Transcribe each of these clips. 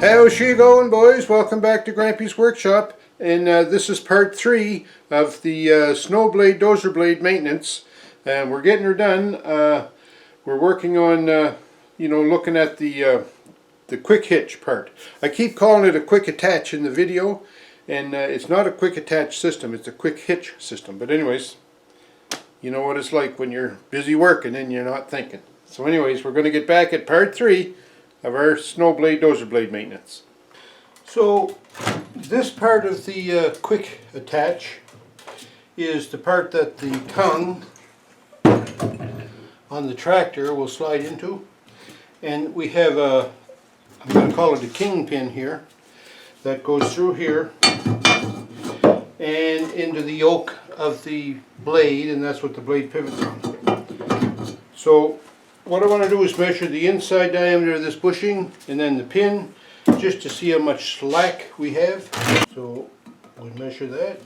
How's she going, boys? Welcome back to Grampy's Workshop, and this is part 3 of the snow blade, dozer blade maintenance. We're getting her done. We're working on, looking at the quick hitch part. I keep calling it a quick attach in the video, and it's not a quick attach system, it's a quick hitch system. But anyways, you know what it's like when you're busy working and you're not thinking. So anyways, we're going to get back at part 3 of our snow blade, dozer blade maintenance. So this part of the quick attach is the part that the tongue on the tractor will slide into, and we have a, I'm going to call it a kingpin here, that goes through here and into the yoke of the blade, and that's what the blade pivots on. So what I want to do is measure the inside diameter of this bushing and then the pin, just to see how much slack we have. So we measure that.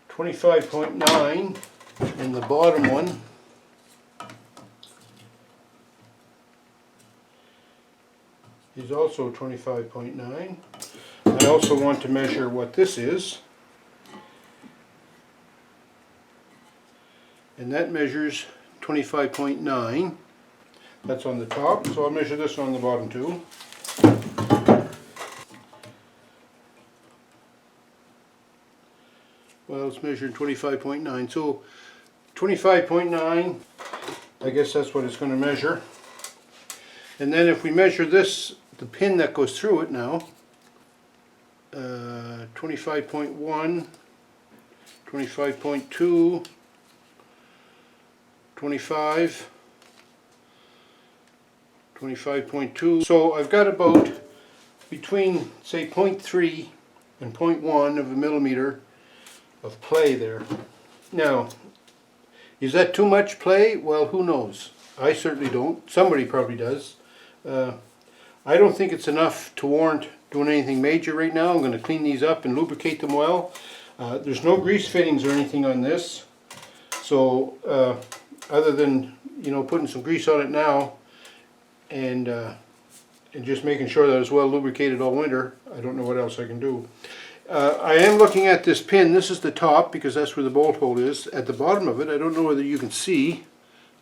25.9, and the bottom one is also 25.9. I also want to measure what this is, and that measures 25.9. That's on the top, so I'll measure this on the bottom too. Well, it's measured 25.9, so 25.9, I guess that's what it's going to measure. And then if we measure this, the pin that goes through it now, 25.1, 25.2, 25, 25.2. So I've got about between, say, 0.3 and 0.1 of a millimeter of play there. Now, is that too much play? Well, who knows? I certainly don't. Somebody probably does. I don't think it's enough to warrant doing anything major right now. I'm going to clean these up and lubricate them well. There's no grease fittings or anything on this, so other than putting some grease on it now and just making sure that it's well lubricated all winter, I don't know what else I can do. I am looking at this pin. This is the top because that's where the bolt hole is. At the bottom of it, I don't know whether you can see,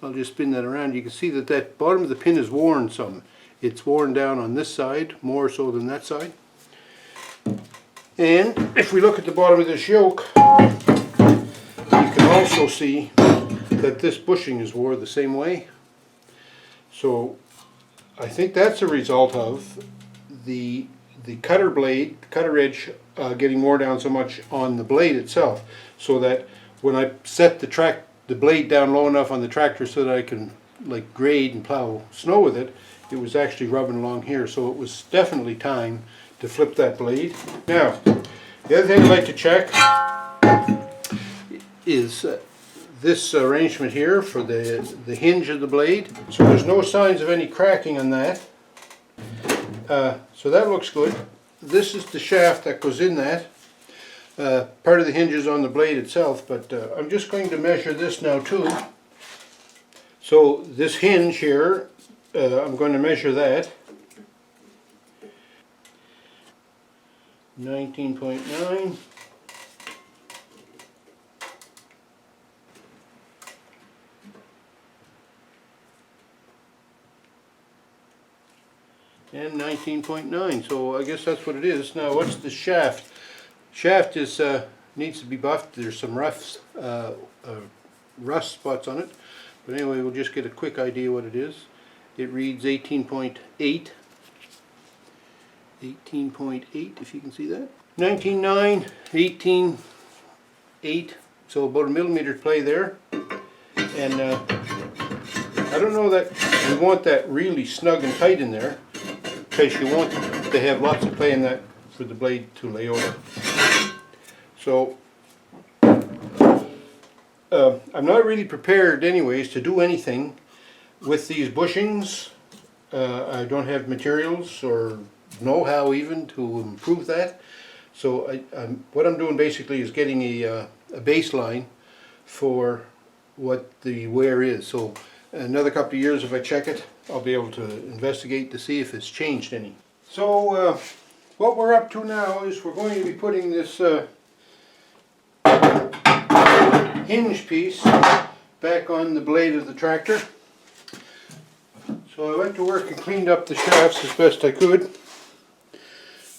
I'll just spin that around, you can see that that bottom of the pin is worn some. It's worn down on this side more so than that side. And if we look at the bottom of this yoke, you can also see that this bushing is wore the same way. So I think that's a result of the cutter blade, cutter edge getting wore down so much on the blade itself, so that when I set the blade down low enough on the tractor so that I can like grade and plow snow with it, it was actually rubbing along here. So it was definitely time to flip that blade. Now, the other thing I'd like to check is this arrangement here for the hinge of the blade. So there's no signs of any cracking on that. So that looks good. This is the shaft that goes in that. Part of the hinge is on the blade itself, but I'm just going to measure this now too. So this hinge here, I'm going to measure that. 19.9. And 19.9, so I guess that's what it is. Now what's the shaft? Shaft is needs to be buffed. There's some rust spots on it, but anyway, we'll just get a quick idea what it is. It reads 18.8. 18.8, if you can see that. 19.9, 18.8, so about a millimeter play there. And I don't know that we want that really snug and tight in there, because you want to have lots of play in that for the blade to lay over. So I'm not really prepared anyways to do anything with these bushings. I don't have materials or know-how even to improve that. So what I'm doing basically is getting a baseline for what the wear is. So another couple of years, if I check it, I'll be able to investigate to see if it's changed any. So what we're up to now is we're going to be putting this hinge piece back on the blade of the tractor. So I went to work and cleaned up the shafts as best I could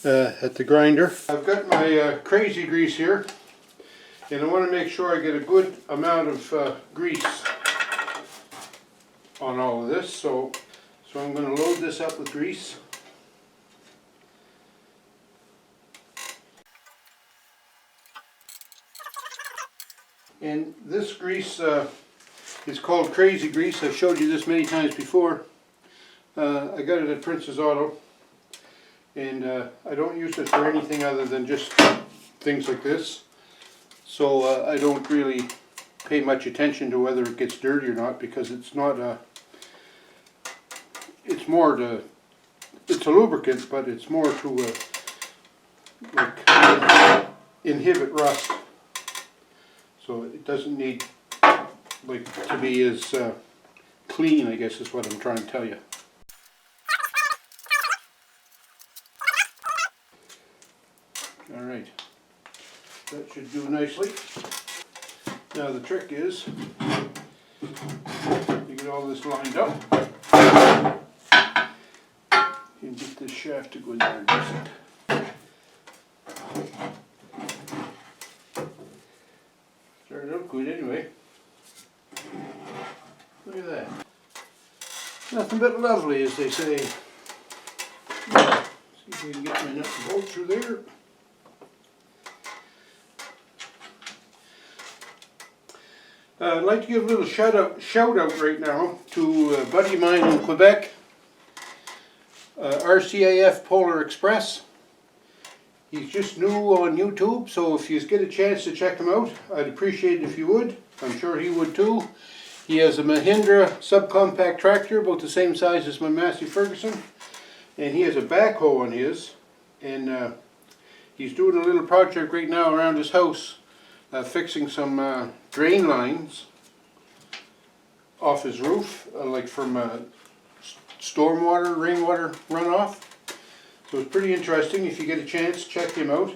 at the grinder. I've got my crazy grease here, and I want to make sure I get a good amount of grease on all of this. So I'm going to load this up with grease. And this grease is called crazy grease. I've showed you this many times before. I got it at Prince's Auto, and I don't use it for anything other than just things like this. So I don't really pay much attention to whether it gets dirty or not, because it's not a, it's more to, it's a lubricant, but it's more to like inhibit rust. So it doesn't need like to be as clean, I guess is what I'm trying to tell you. Alright, that should do nicely. Now the trick is, you get all this lined up, you can get this shaft to go in there and use it. Started out good anyway. Look at that. Nothing but lovely, as they say. See if we can get my nuts and bolts through there. I'd like to give a little shout out right now to a buddy of mine in Quebec, RCAF Polar Express. He's just new on YouTube, so if you get a chance to check him out, I'd appreciate it if you would. I'm sure he would too. He has a Mahindra subcompact tractor, about the same size as my Massey Ferguson, and he has a backhoe on his, and he's doing a little project right now around his house, fixing some drain lines off his roof, like from stormwater, rainwater runoff. So it's pretty interesting. If you get a chance, check him out.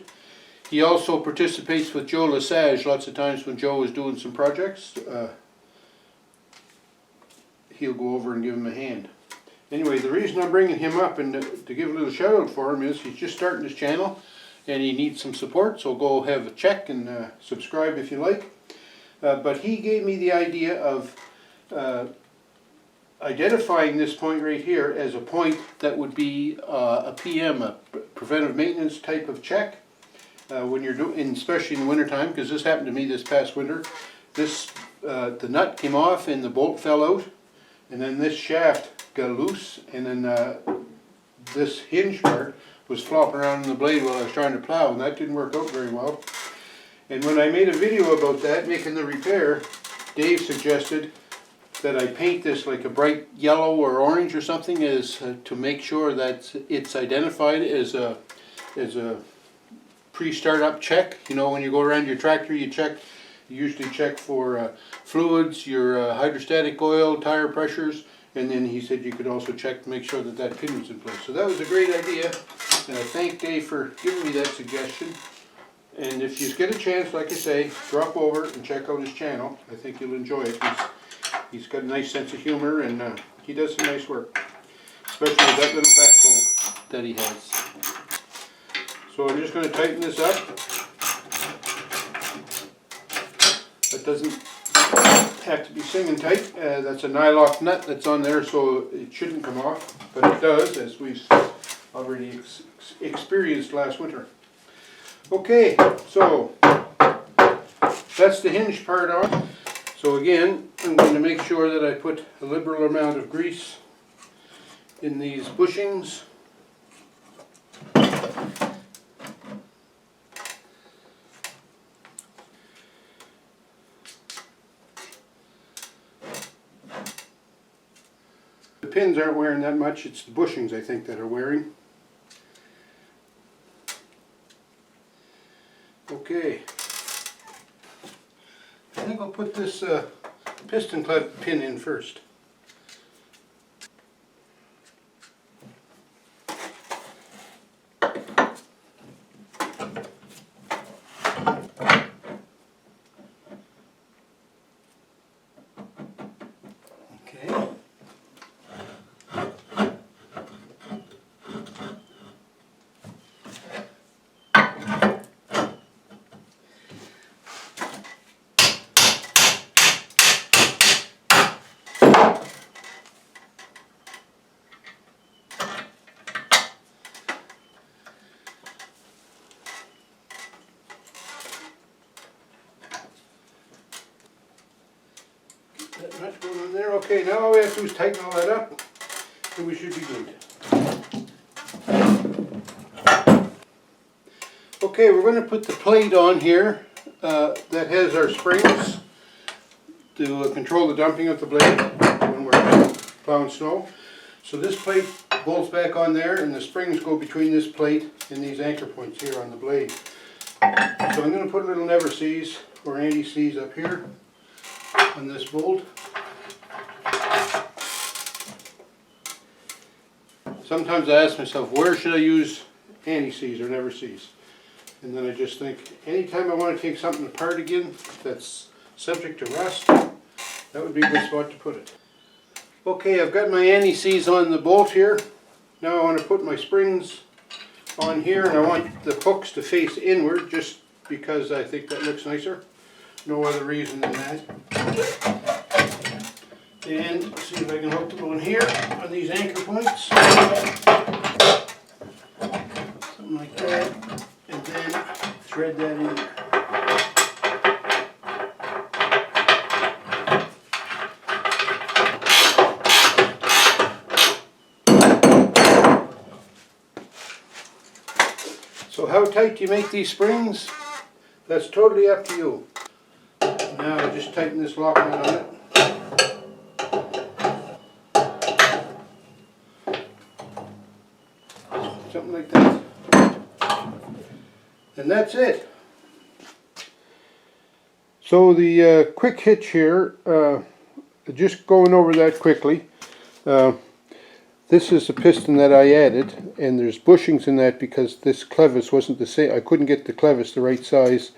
He also participates with Joe Lesage lots of times when Joe is doing some projects. He'll go over and give him a hand. Anyway, the reason I'm bringing him up and to give a little shout out for him is he's just starting his channel and he needs some support, so go have a check and subscribe if you like. But he gave me the idea of identifying this point right here as a point that would be a PM, a preventive maintenance type of check, when you're doing, especially in the winter time, because this happened to me this past winter. This the nut came off and the bolt fell out, and then this shaft got loose, and then this hinge part was flopping around in the blade while I was trying to plow, and that didn't work out very well. And when I made a video about that, making the repair, Dave suggested that I paint this like a bright yellow or orange or something, as to make sure that it's identified as a pre-startup check. You know, when you go around your tractor, you usually check for fluids, your hydrostatic oil, tire pressures, and then he said you could also check to make sure that that pin was in place. So that was a great idea, and I thank Dave for giving me that suggestion. And if you get a chance, like I say, drop over and check out his channel. I think you'll enjoy it. He's got a nice sense of humor, and he does some nice work, especially with that little backhoe that he has. So I'm just going to tighten this up. That doesn't have to be singing tight. That's a nylock nut that's on there, so it shouldn't come off, but it does, as we've already experienced last winter. Okay, so that's the hinge part on. So again, I'm going to make sure that I put a liberal amount of grease in these bushings. The pins aren't wearing that much, it's the bushings I think that are wearing. Okay, I think I'll put this piston pin in first. Okay, now all we have to do is tighten all that up and we should be good. Okay, we're going to put the plate on here that has our springs to control the dumping of the blade when we're plowing snow. So this plate bolts back on there and the springs go between this plate and these anchor points here on the blade. So I'm going to put little never seize or anti-seize up here on this bolt. Sometimes I ask myself, where should I use anti-seize or never seize? And then I just think, anytime I want to take something apart again that's subject to rust, that would be a good spot to put it. Okay, I've got my anti-seize on the bolt here. Now I want to put my springs on here, and I want the hooks to face inward just because I think that looks nicer. No other reason than that. And see if I can hook them on here on these anchor points. Something like that. And then thread that in there. So how tight do you make these springs? That's totally up to you. Now I just tighten this lock nut on it. Something like that. And that's it. So the quick hitch here, just going over that quickly. This is a piston that I added, and there's bushings in that because this clevis wasn't the same. I couldn't get the clevis the right size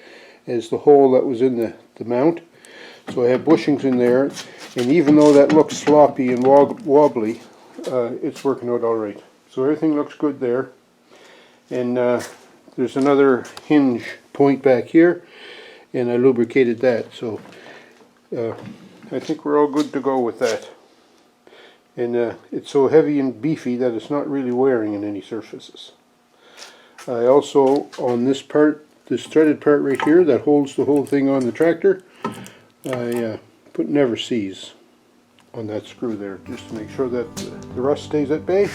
as the hole that was in the mount. So I have bushings in there, and even though that looks sloppy and wobbly, it's working out all right. So everything looks good there. And there's another hinge point back here, and I lubricated that. So I think we're all good to go with that. And it's so heavy and beefy that it's not really wearing in any surfaces. I also, on this part, this threaded part right here that holds the whole thing on the tractor, I put never seize on that screw there just to make sure that the rust stays at bay.